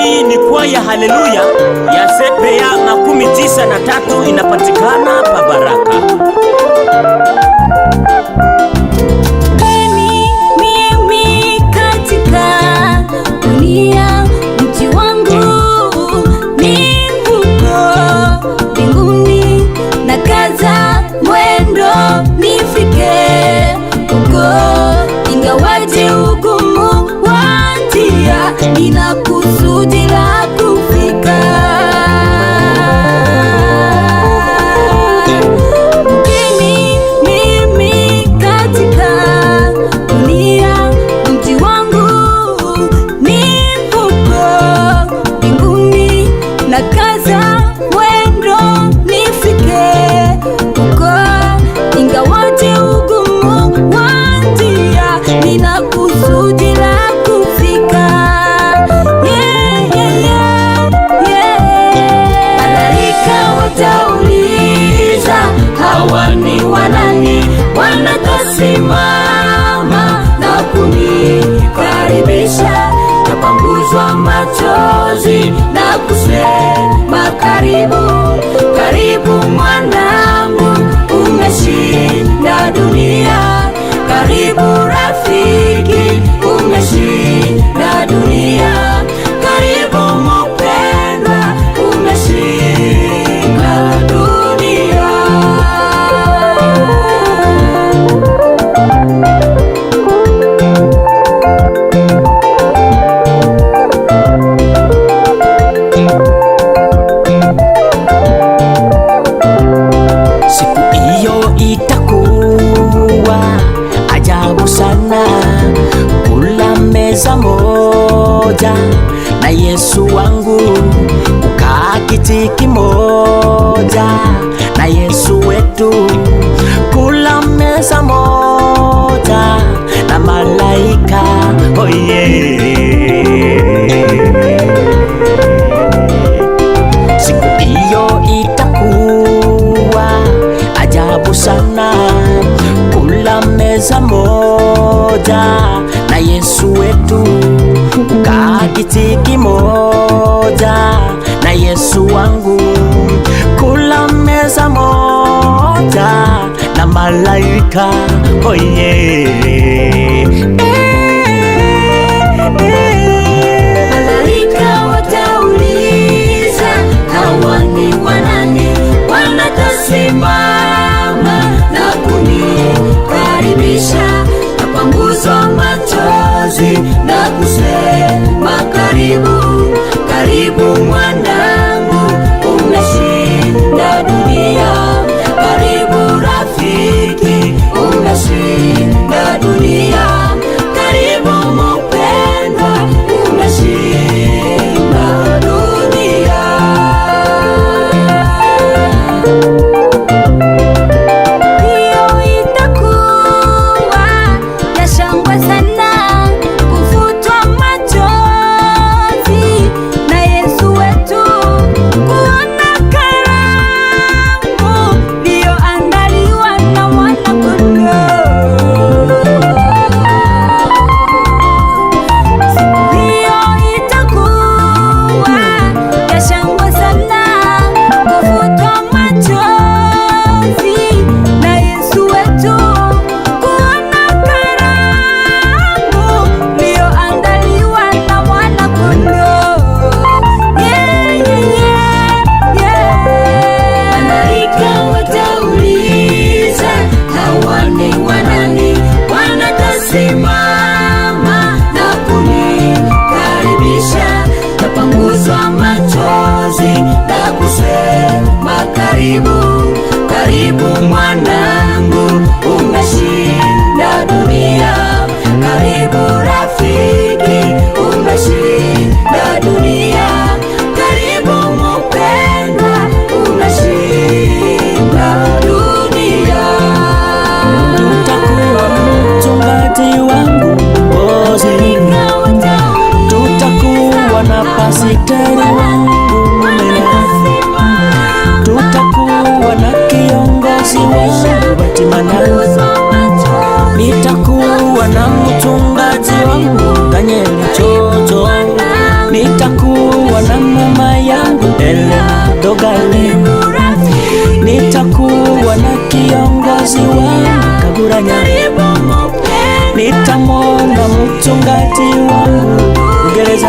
Hii ni kwaya Haleluya ya Sepea 93 inapatikana pa Baraka. Mimi katika dunia, mji wangu ni huko mbinguni, na kaza mwendo nifike huko, ingawaje ugumu wa njia, nina kusudi la kufika. Mimi katika dunia, mji wangu ni huko mbinguni, na kaza mwendo nifike huko, ingawaje ugumu wa njia, nina kusudi la kufika. Malaika watauliza, hawa ni wanani? Wanatasimama na kunikaribisha, napanguzwa machozi na kusema, karibu, karibu mwanangu, umeshinda dunia. Karibu rafiki, umeshinda dunia. Karibu mpendwa, umeshinda dunia. Siku hiyo itakuwa ajabu sana, kula meza moja na Yesu wangu, kukaa kiti kimoja na Yesu wetu, kula meza moja na malaika. Oh yeah. Siku hiyo itakuwa ajabu sana, kula meza moja na Yesu wetu, kukaa kiti kimoja na Yesu wangu, kula meza moja na malaika. Oh yeah. Malaika watauliza, hawa ni wanani? Wanatasimama na kunikaribisha, napanguzwa machozi na kusema, karibu, karibu mwanangu, umeshinda dunia. Karibu rafiki, umeshinda dunia. Karibu mpendwa, umeshinda dunia. Hiyo itakuwa ya shangwe sana, kufutwa machozi na Yesu wetu, kuona karamu iliyoandaliwa na Mwana-Kondoo. Hiyo itakuwa ya shangwe sana, kufutwa machozi na Yesu wetu, kuona karamu iliyoandaliwa na Mwana-Kondoo. Malaika watauliza, hawa ni wanani? Wanatasimama na kunikaribisha, napanguzwa machozi na kusema, karibu, karibu mwanangu, umeshinda dunia. Karibu rafiki, umeshinda dunia. Karibu mpendwa, umeshinda dunia. Tutakuwa mchungaji wangu Mwokozi, tutakuwa na pasiteri wangu Mumena, tutakuwa na kiongozi wangu Batimana, nitakuwa na mchungaji wangu Daniel Chocho, nitakuwa ugali. Nitakuwa na kiongozi wangu Kaguranya, nitamwona mchungaji wangu Ugereza,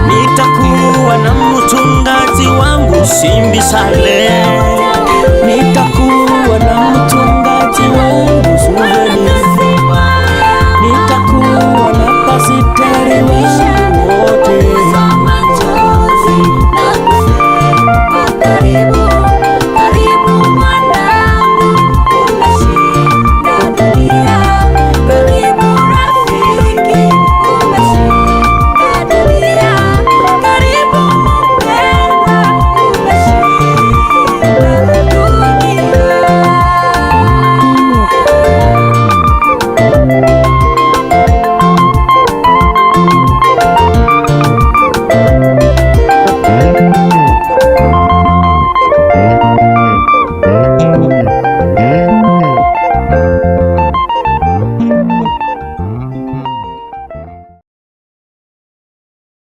nitakuwa na mchungaji wangu Simbisale.